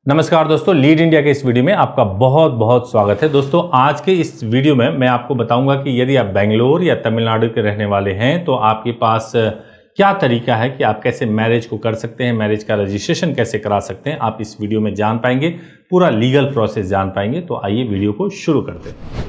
नमस्कार दोस्तों, lead India के इस वीडियो में आपका बहुत बहुत स्वागत है। दोस्तों आज के इस वीडियो में मैं आपको बताऊंगा कि यदि आप बेंगलोर या तमिलनाडु के रहने वाले हैं तो आपके पास क्या तरीका है कि आप कैसे मैरिज को कर सकते हैं, मैरिज का रजिस्ट्रेशन कैसे करा सकते हैं, आप इस वीडियो में जान पाएंगे, पूरा लीगल प्रोसेस जान पाएंगे। तो आइए वीडियो को शुरू करते हैं।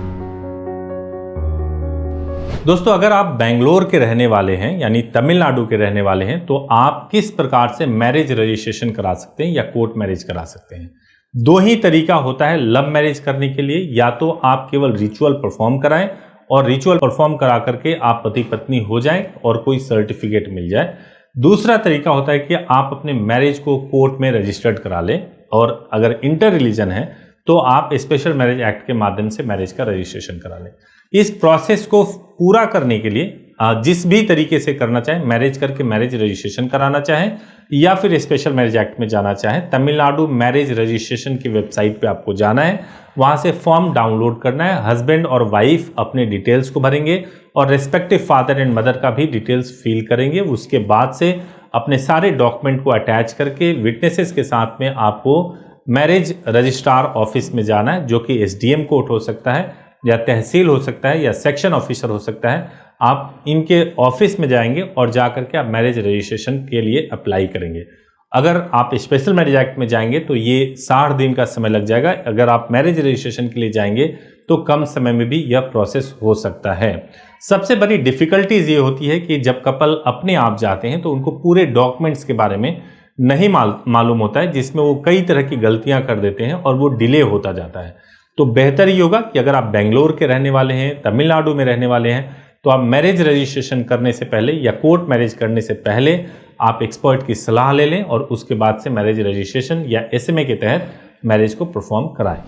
दोस्तों अगर आप बेंगलोर के रहने वाले हैं यानी तमिलनाडु के रहने वाले हैं तो आप किस प्रकार से मैरिज रजिस्ट्रेशन करा सकते हैं या कोर्ट मैरिज करा सकते हैं। दो ही तरीका होता है लव मैरिज करने के लिए, या तो आप केवल रिचुअल परफॉर्म कराएं और रिचुअल परफॉर्म करा करके आप पति पत्नी हो जाएं और कोई सर्टिफिकेट मिल जाए। दूसरा तरीका होता है कि आप अपने मैरिज को कोर्ट में रजिस्टर्ड करा लें, और अगर इंटर रिलीजन है तो आप स्पेशल मैरिज एक्ट के माध्यम से मैरिज का रजिस्ट्रेशन करा लें। इस प्रोसेस को पूरा करने के लिए जिस भी तरीके से करना चाहें, मैरिज करके मैरिज रजिस्ट्रेशन कराना चाहें या फिर स्पेशल मैरिज एक्ट में जाना चाहें, तमिलनाडु मैरिज रजिस्ट्रेशन की वेबसाइट पे आपको जाना है, वहां से फॉर्म डाउनलोड करना है। हस्बैंड और वाइफ अपने डिटेल्स को भरेंगे और रेस्पेक्टिव फादर एंड मदर का भी डिटेल्स फिल करेंगे। उसके बाद से अपने सारे डॉक्यूमेंट को अटैच करके विटनेसेस के साथ में आपको मैरिज रजिस्ट्रार ऑफिस में जाना है, जो कि SDM कोर्ट हो सकता है या तहसील हो सकता है या सेक्शन ऑफिसर हो सकता है। आप इनके ऑफिस में जाएंगे और जाकर के आप मैरिज रजिस्ट्रेशन के लिए अप्लाई करेंगे। अगर आप स्पेशल मैरिज एक्ट में जाएंगे तो ये 60 दिन का समय लग जाएगा। अगर आप मैरिज रजिस्ट्रेशन के लिए जाएंगे तो कम समय में भी यह प्रोसेस हो सकता है। सबसे बड़ी डिफिकल्टीज ये होती है कि जब कपल अपने आप जाते हैं तो उनको पूरे डॉक्यूमेंट्स के बारे में नहीं मालूम होता है, जिसमें वो कई तरह की गलतियां कर देते हैं और वो डिले होता जाता है। तो बेहतर ये होगा कि अगर आप बेंगलोर के रहने वाले हैं, तमिलनाडु में रहने वाले हैं, तो आप मैरिज रजिस्ट्रेशन करने से पहले या कोर्ट मैरिज करने से पहले आप एक्सपर्ट की सलाह ले लें और उसके बाद से मैरिज रजिस्ट्रेशन या SMA के तहत मैरिज को परफॉर्म कराएं।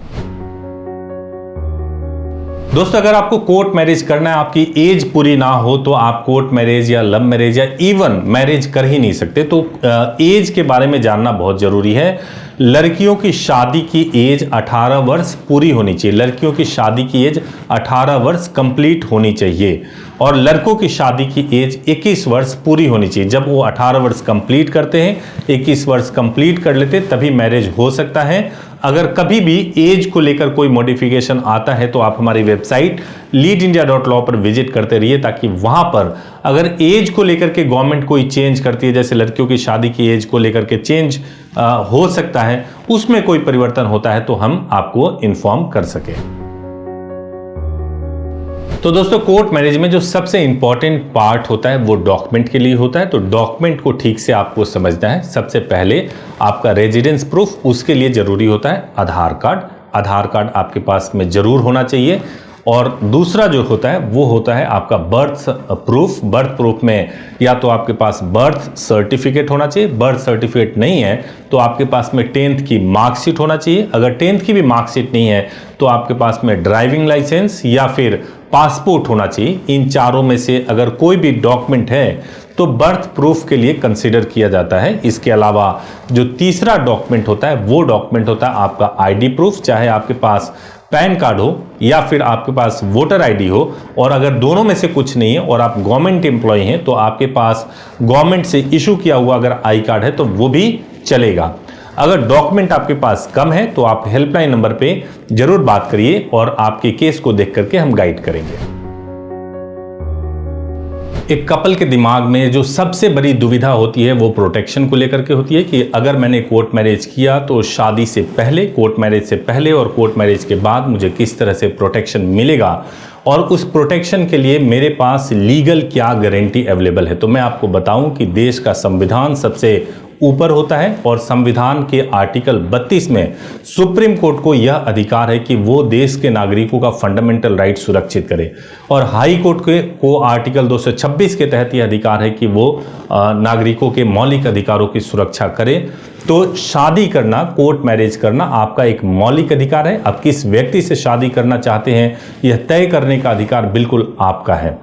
दोस्तों अगर आपको कोर्ट मैरिज करना है, आपकी एज पूरी ना हो तो आप कोर्ट मैरिज या लव मैरिज या इवन मैरिज कर ही नहीं सकते। तो एज के बारे में जानना बहुत जरूरी है। लड़कियों की शादी की एज 18 वर्ष पूरी होनी चाहिए। लड़कियों की शादी की एज 18 वर्ष कंप्लीट होनी चाहिए और लड़कों की शादी की एज 21 वर्ष पूरी होनी चाहिए। जब वो 18 वर्ष कंप्लीट करते हैं, 21 वर्ष कंप्लीट कर लेते, तभी मैरिज हो सकता है। अगर कभी भी एज को लेकर कोई मॉडिफिकेशन आता है तो आप हमारी वेबसाइट leadindia.law पर विजिट करते रहिए, ताकि वहां पर अगर एज को लेकर के गवर्नमेंट कोई चेंज करती है, जैसे लड़कियों की शादी की एज को लेकर के चेंज हो सकता है, उसमें कोई परिवर्तन होता है तो हम आपको इन्फॉर्म कर सके। तो दोस्तों कोर्ट मैरिज में जो सबसे इंपॉर्टेंट पार्ट होता है वो डॉक्यूमेंट के लिए होता है। तो डॉक्यूमेंट को ठीक से आपको समझना है। सबसे पहले आपका रेजिडेंस प्रूफ, उसके लिए जरूरी होता है आधार कार्ड। आधार कार्ड आपके पास में जरूर होना चाहिए। और दूसरा जो होता है वो होता है आपका बर्थ प्रूफ। बर्थ प्रूफ में या तो आपके पास बर्थ सर्टिफिकेट होना चाहिए, बर्थ सर्टिफिकेट नहीं है तो आपके पास में 10th की मार्कशीट होना चाहिए। अगर 10th की भी मार्कशीट नहीं है तो आपके पास में ड्राइविंग लाइसेंस या फिर पासपोर्ट होना चाहिए। इन चारों में से अगर कोई भी डॉक्यूमेंट है तो बर्थ प्रूफ के लिए कंसीडर किया जाता है। इसके अलावा जो तीसरा डॉक्यूमेंट होता है वो डॉक्यूमेंट होता है आपका ID प्रूफ, चाहे आपके पास पैन कार्ड हो या फिर आपके पास वोटर ID हो। और अगर दोनों में से कुछ नहीं है और आप गवर्नमेंट एम्प्लॉय हैं तो आपके पास गवर्नमेंट से इशू किया हुआ अगर आई कार्ड है तो वो भी चलेगा। अगर डॉक्यूमेंट आपके पास कम है तो आप हेल्पलाइन नंबर पे जरूर बात करिए और आपके केस को देख करके हम गाइड करेंगे। एक कपल के दिमाग में जो सबसे बड़ी दुविधा होती है वो प्रोटेक्शन को लेकर के होती है कि अगर मैंने कोर्ट मैरिज किया तो शादी से पहले, कोर्ट मैरिज से पहले और कोर्ट मैरिज के बाद मुझे किस तरह से प्रोटेक्शन मिलेगा और उस प्रोटेक्शन के लिए मेरे पास लीगल क्या गारंटी अवेलेबल है। तो मैं आपको बताऊं कि देश का संविधान सबसे ऊपर होता है और संविधान के आर्टिकल 32 में सुप्रीम कोर्ट को यह अधिकार है कि वो देश के नागरिकों का फंडामेंटल राइट सुरक्षित करे, और हाई कोर्ट को आर्टिकल 226 के तहत यह अधिकार है कि वो नागरिकों के मौलिक अधिकारों की सुरक्षा करे। तो शादी करना, कोर्ट मैरिज करना आपका एक मौलिक अधिकार है। आप किस व्यक्ति से शादी करना चाहते हैं यह तय करने का अधिकार बिल्कुल आपका है।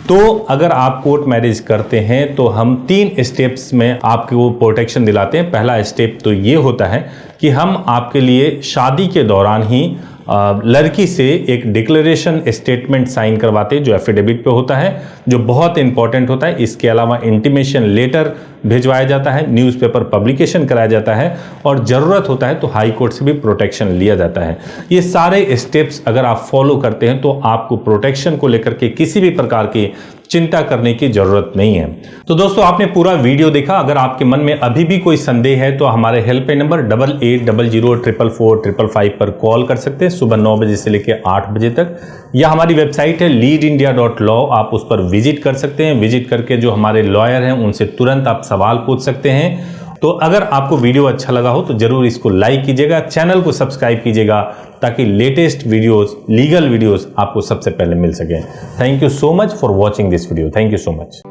तो अगर आप कोर्ट मैरिज करते हैं तो हम 3 स्टेप्स में आपको प्रोटेक्शन दिलाते हैं। पहला स्टेप तो ये होता है कि हम आपके लिए शादी के दौरान ही लड़की से एक डिक्लेरेशन स्टेटमेंट साइन करवाते हैं जो एफिडेविट पे होता है, जो बहुत इंपॉर्टेंट होता है। इसके अलावा इंटीमेशन लेटर भिजवाया जाता है, न्यूज़पेपर पब्लिकेशन कराया जाता है और ज़रूरत होता है तो हाई कोर्ट से भी प्रोटेक्शन लिया जाता है। ये सारे स्टेप्स अगर आप फॉलो करते हैं तो आपको प्रोटेक्शन को लेकर के किसी भी प्रकार की चिंता करने की जरूरत नहीं है। तो दोस्तों, आपने पूरा वीडियो देखा। अगर आपके मन में अभी भी कोई संदेह है तो हमारे हेल्पलाइन नंबर 8800445555 पर कॉल कर सकते हैं सुबह 9 बजे से लेकर 8 बजे तक, या हमारी वेबसाइट है leadindia.law, आप उस पर विजिट कर सकते हैं। विजिट करके जो हमारे लॉयर हैं उनसे तुरंत आप सवाल पूछ सकते हैं। तो अगर आपको वीडियो अच्छा लगा हो तो जरूर इसको लाइक कीजिएगा, चैनल को सब्सक्राइब कीजिएगा ताकि लेटेस्ट वीडियोस, लीगल वीडियोस आपको सबसे पहले मिल सके। Thank you so much for watching this video. Thank you so much.